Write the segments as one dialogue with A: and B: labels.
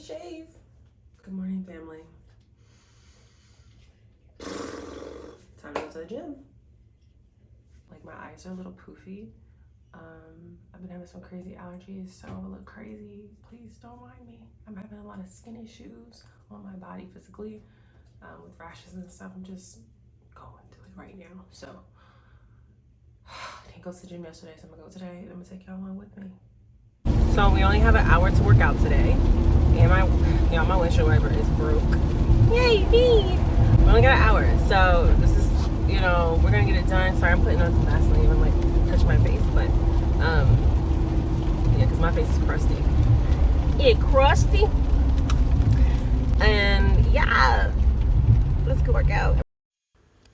A: shave. Good morning, family. Time to go to the gym. Like, my eyes are a little poofy. I've been having some crazy allergies, so I look crazy. Please don't mind me. I'm having a lot of skin issues on my body physically, with rashes and stuff. I'm just going through it right now. So I didn't go to the gym yesterday, so I'm gonna go today. I'm gonna take y'all along with me. So we only have an hour to work out today, and my windshield wiper is broke. Yay me! We only got an hour, so this is, we're gonna get it done. Sorry, I'm putting on some Vaseline. I'm like touch my face, but yeah, because my face is crusty. Crusty. And yeah, let's go work out.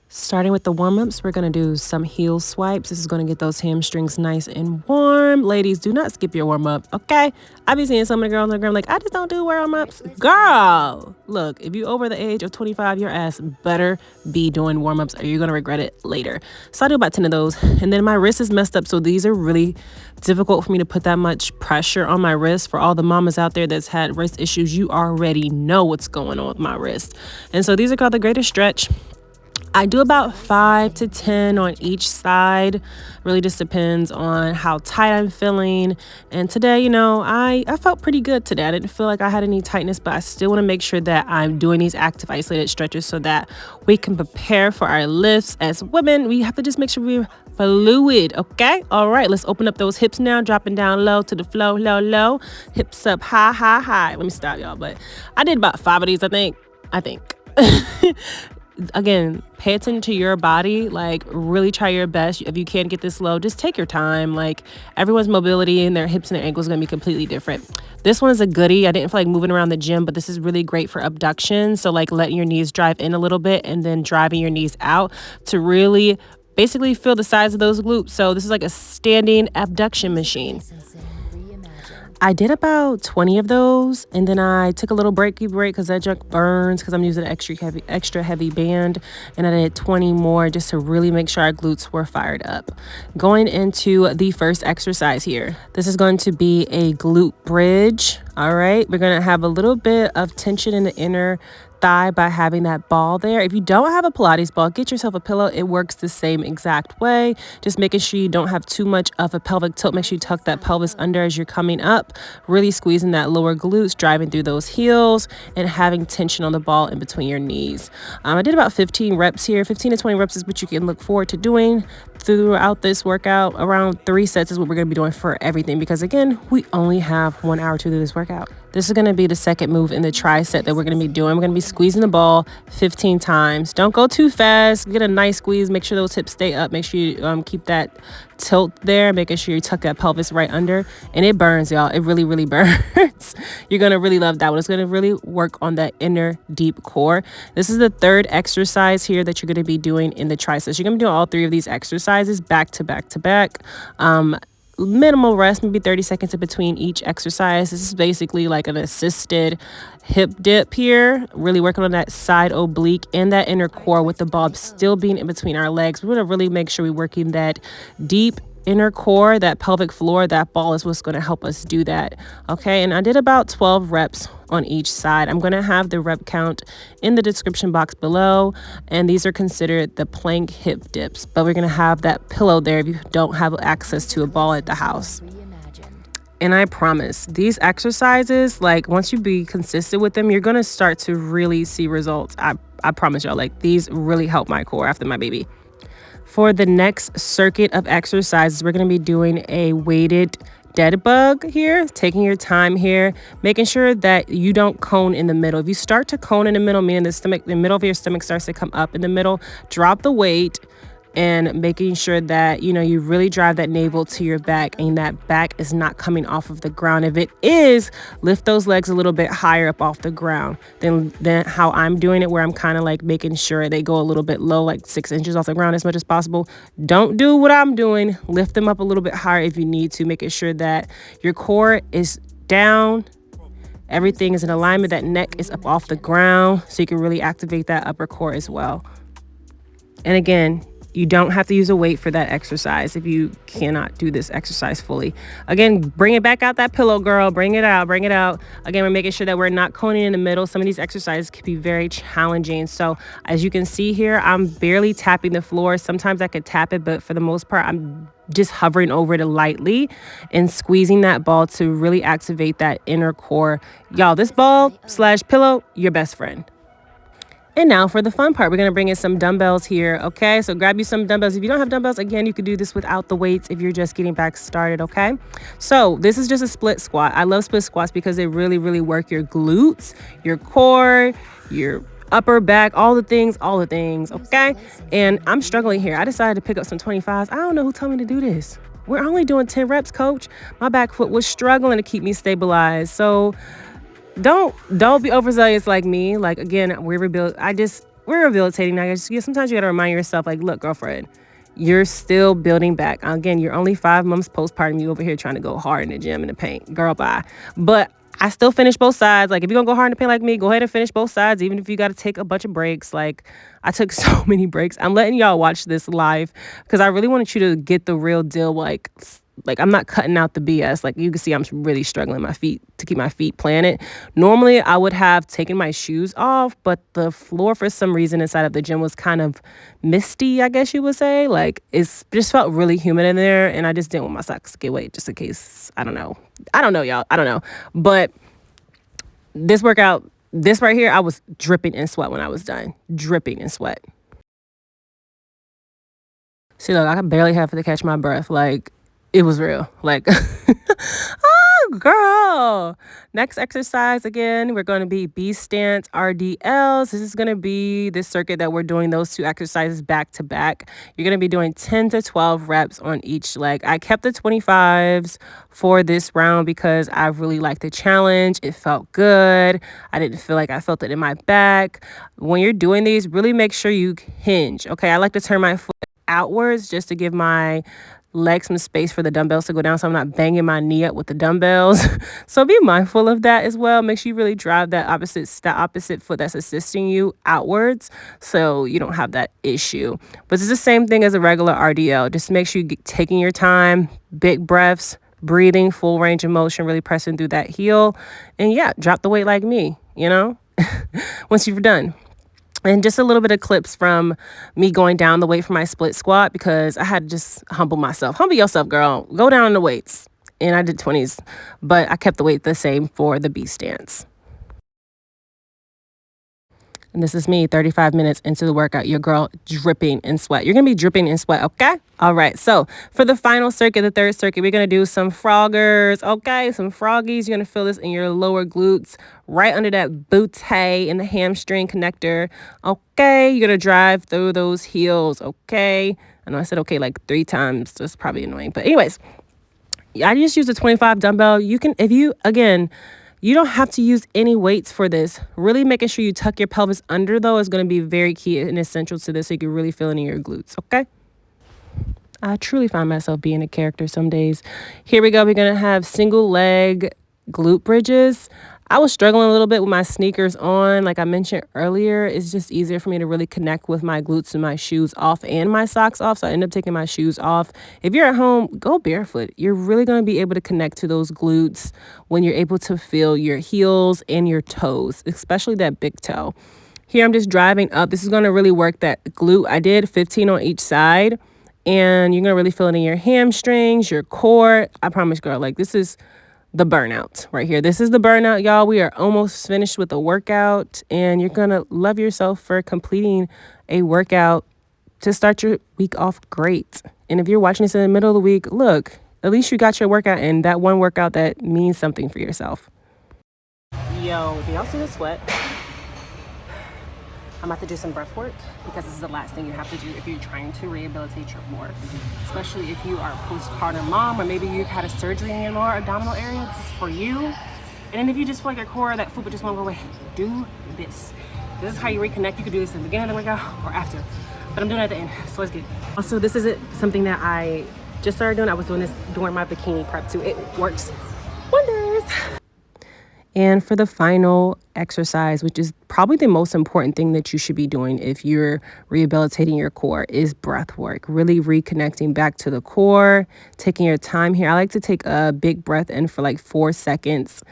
A: Starting with the warm-ups, we're going to do some heel swipes. This is going to get those hamstrings nice and warm. Ladies, do not skip your warm-up, okay? I be seeing some of the girls on the gram like, I just don't do warm-ups. Girl, look, if you over the age of 25, your ass better be doing warm-ups or you're going to regret it later. So I do about 10 of those. And then my wrist is messed up, so these are really difficult for me to put that much pressure on my wrist. For all the mamas out there that's had wrist issues, you already know what's going on with my wrist. And so these are called the greatest stretch. I do about 5 to 10 on each side. Really just depends on how tight I'm feeling. And today, I felt pretty good today. I didn't feel like I had any tightness, but I still want to make sure that I'm doing these active isolated stretches so that we can prepare for our lifts. As women, we have to just make sure we're fluid, okay? All right, let's open up those hips now, dropping down low to the flow, low, low. Hips up, high, high, high. Let me stop, y'all, but I did about 5 of these, I think. Again, pay attention to your body, like really try your best. If you can't get this low, just take your time. Like, everyone's mobility in their hips and their ankles is going to be completely different. This one is a goodie. I didn't feel like moving around the gym, but this is really great for abductions. So like letting your knees drive in a little bit and then driving your knees out to really basically feel the size of those glutes. So this is like a standing abduction machine. I did about 20 of those, and then I took a little break because that junk burns because I'm using an extra heavy band, and I did 20 more just to really make sure our glutes were fired up. Going into the first exercise here. This is going to be a glute bridge. All right, we're going to have a little bit of tension in the inner thigh by having that ball there. If you don't have a Pilates ball, get yourself a pillow. It works the same exact way. Just making sure you don't have too much of a pelvic tilt. Make sure you tuck that pelvis under as you're coming up, really squeezing that lower glutes, driving through those heels, and having tension on the ball in between your knees. I did about 15 reps here. 15 to 20 reps is what you can look forward to doing throughout this workout. Around 3 sets is what we're going to be doing for everything, because again, we only have 1 hour to do this workout. This is going to be the second move in the tricep that we're going to be doing. We're going to be squeezing the ball 15 times. Don't go too fast. Get a nice squeeze. Make sure those hips stay up. Make sure you keep that tilt there, making sure you tuck that pelvis right under. And it burns, y'all. It really, really burns. You're going to really love that one. It's going to really work on that inner deep core. This is the third exercise here that you're going to be doing in the triceps. You're going to be doing all 3 of these exercises back to back to back. Minimal rest, maybe 30 seconds in between each exercise. This is basically like an assisted hip dip here, really working on that side oblique and that inner core with the ball still being in between our legs. We want to really make sure we're working that deep inner core, that pelvic floor. That ball is what's going to help us do that. Okay, and I did about 12 reps on each side. I'm going to have the rep count in the description box below, and these are considered the plank hip dips, but we're going to have that pillow there if you don't have access to a ball at the house. And I promise these exercises, like once you be consistent with them, you're going to start to really see results. I promise y'all, like these really help my core after my baby. For the next circuit of exercises, we're going to be doing a weighted dead bug here, taking your time here, making sure that you don't cone in the middle. If you start to cone in the middle, meaning the middle of your stomach starts to come up in the middle, drop the weight and making sure that, you really drive that navel to your back and that back is not coming off of the ground. If it is, lift those legs a little bit higher up off the ground than how I'm doing it, where I'm kind of like making sure they go a little bit low, like 6 inches off the ground as much as possible. Don't do what I'm doing. Lift them up a little bit higher if you need to, making sure that your core is down. Everything is in alignment. That neck is up off the ground so you can really activate that upper core as well. And again, You don't have to use a weight for that exercise if you cannot do this exercise fully. Again, bring it back out that pillow, girl. Bring it out, bring it out. Again, we're making sure that we're not coning in the middle. Some of these exercises can be very challenging. So as you can see here, I'm barely tapping the floor. Sometimes I could tap it, but for the most part, I'm just hovering over it lightly and squeezing that ball to really activate that inner core. Y'all, this ball / pillow, your best friend. And now for the fun part, we're going to bring in some dumbbells here, okay? So grab you some dumbbells. If you don't have dumbbells, again, you could do this without the weights if you're just getting back started, okay? So this is just a split squat. I love split squats because they really, really work your glutes, your core, your upper back, all the things, okay? And I'm struggling here. I decided to pick up some 25s. I don't know who told me to do this. We're only doing 10 reps, coach. My back foot was struggling to keep me stabilized. So don't be overzealous like me. Like, again, we're rehabilitating. I guess sometimes you got to remind yourself, like, look, girlfriend, you're still building back. Again, you're only 5 months postpartum. You over here trying to go hard in the gym in the paint. Girl, bye. But I still finish both sides. Like, if you're going to go hard in the paint like me, go ahead and finish both sides, even if you got to take a bunch of breaks. Like, I took so many breaks. I'm letting y'all watch this live because I really wanted you to get the real deal. Like I'm not cutting out the BS. Like, you can see I'm really struggling to keep my feet planted. Normally, I would have taken my shoes off, but the floor, for some reason, inside of the gym was kind of misty, I guess you would say. Like, it just felt really humid in there, and I just didn't want my socks to get wet just in case. I don't know, y'all. I don't know. But this workout, this right here, I was dripping in sweat when I was done. Dripping in sweat. See, look, I barely have to catch my breath. Like, it was real. Like, oh, girl. Next exercise, again, we're going to be B-Stance RDLs. This is going to be this circuit that we're doing those 2 exercises back to back. You're going to be doing 10 to 12 reps on each leg. I kept the 25s for this round because I really liked the challenge. It felt good. I didn't feel like I felt it in my back. When you're doing these, really make sure you hinge. Okay, I like to turn my foot outwards just to give my leg some space for the dumbbells to go down so I'm not banging my knee up with the dumbbells. So be mindful of that as well. Make sure you really drive that opposite foot that's assisting you outwards so you don't have that issue. But it's the same thing as a regular RDL. Just make sure you're taking your time, big breaths, breathing, full range of motion, really pressing through that heel. And yeah, drop the weight like me, once you're done. And just a little bit of clips from me going down the weight for my split squat because I had to just humble myself. Humble yourself, girl. Go down the weights. And I did 20s, but I kept the weight the same for the B-Stance. And this is me 35 minutes into the workout. Your girl dripping in sweat. You're going to be dripping in sweat, okay? All right. So for the final circuit, the third circuit, we're going to do some froggers, okay? Some froggies. You're going to feel this in your lower glutes, right under that butte in the hamstring connector, okay? You're going to drive through those heels, okay? I know I said okay like 3 times. That's probably annoying. But anyways, I just use a 25 dumbbell. You can, you don't have to use any weights for this. Really making sure you tuck your pelvis under, though, is going to be very key and essential to this so you can really feel it in your glutes, okay? I truly find myself being a character some days. Here we go. We're going to have single leg glute bridges. I was struggling a little bit with my sneakers on. Like I mentioned earlier, it's just easier for me to really connect with my glutes and my shoes off and my socks off. So I end up taking my shoes off. If you're at home, go barefoot. You're really going to be able to connect to those glutes when you're able to feel your heels and your toes, especially that big toe. Here I'm just driving up. This is going to really work that glute. I did 15 on each side, and you're going to really feel it in your hamstrings, your core. I promise, girl, like this is the burnout right here. This is the burnout, y'all. We are almost finished with the workout, and you're going to love yourself for completing a workout to start your week off great. And if you're watching this in the middle of the week, look, at least you got your workout in, that one workout that means something for yourself. Yo, do y'all see the sweat? I'm about to do some breath work because this is the last thing you have to do if you're trying to rehabilitate your core, especially if you are a postpartum mom or maybe you've had a surgery in your lower abdominal area. This is for you. And then if you just feel like your core, that food just won't go away, do this. This is how you reconnect. You could do this in the beginning of the workout or after, but I'm doing it at the end, so let's get it. Also, this isn't something that I just started doing. I was doing this during my bikini prep too. It works wonders. And for the final exercise, which is probably the most important thing that you should be doing if you're rehabilitating your core, is breath work. Really reconnecting back to the core, taking your time here. I like to take a big breath in for like 4 seconds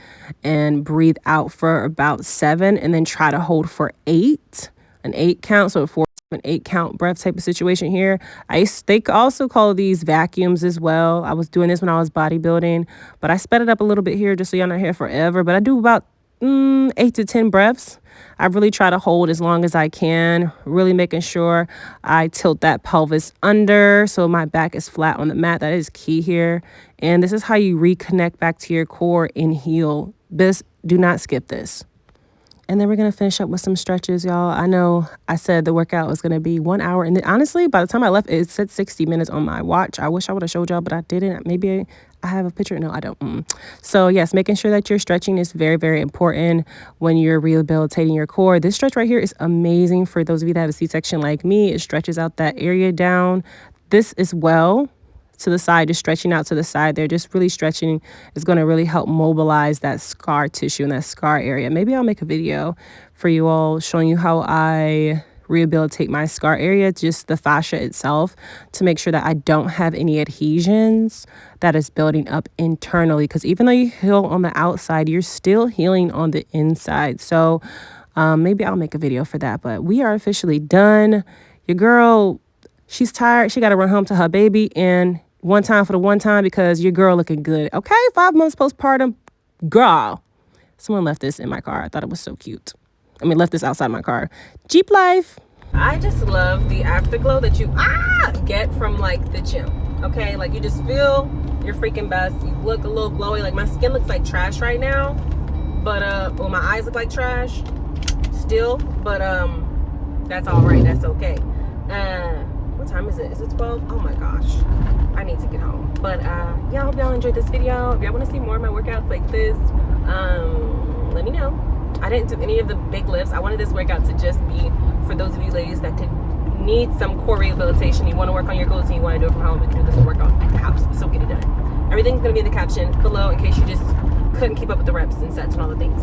A: and breathe out for about 7, and then try to hold for 8, an 8 count. So 4, 7, 8 count breath type of situation here. They also call these vacuums as well. I was doing this when I was bodybuilding, but I sped it up a little bit here just so y'all not here forever. But I do about 8 to 10 breaths. I really try to hold as long as I can, really making sure I tilt that pelvis under so my back is flat on the mat. That is key here. And this is how you reconnect back to your core and heal. Do not skip this. And then we're going to finish up with some stretches, y'all. I know I said the workout was going to be 1 hour. And honestly, by the time I left, it said 60 minutes on my watch. I wish I would have showed y'all, but I didn't. Maybe I have a picture. No, I don't. So yes, making sure that you're stretching is very, very important when you're rehabilitating your core. This stretch right here is amazing for those of you that have a C-section like me. It stretches out that area down. This as well. To the side, just stretching out to the side there, just really stretching is going to really help mobilize that scar tissue and that scar area. Maybe I'll make a video for you all showing you how I rehabilitate my scar area, just the fascia itself, to make sure that I don't have any adhesions that is building up internally. Because even though you heal on the outside, you're still healing on the inside. So maybe I'll make a video for that. But we are officially done. Your girl, she's tired. She got to run home to her baby. And one time for the one time, because your girl looking good. Okay, 5 months postpartum. Girl. Someone left this in my car. I thought it was so cute. Left this outside my car. Jeep life. I just love the afterglow that you get from like the gym. Okay, like you just feel your freaking best. You look a little glowy. Like my skin looks like trash right now. But, well, my eyes look like trash still. But, that's all right. That's okay. What time is it? Is it 12? Oh my gosh, I need to get home. But yeah, I hope y'all enjoyed this video. If y'all want to see more of my workouts like this, let me know. I didn't do any of the big lifts. I wanted this workout to just be for those of you ladies that could need some core rehabilitation. You want to work on your glutes and you want to do it from home, but you do this workout at the house, so get it done. Everything's going to be in the caption below in case you just couldn't keep up with the reps and sets and all the things.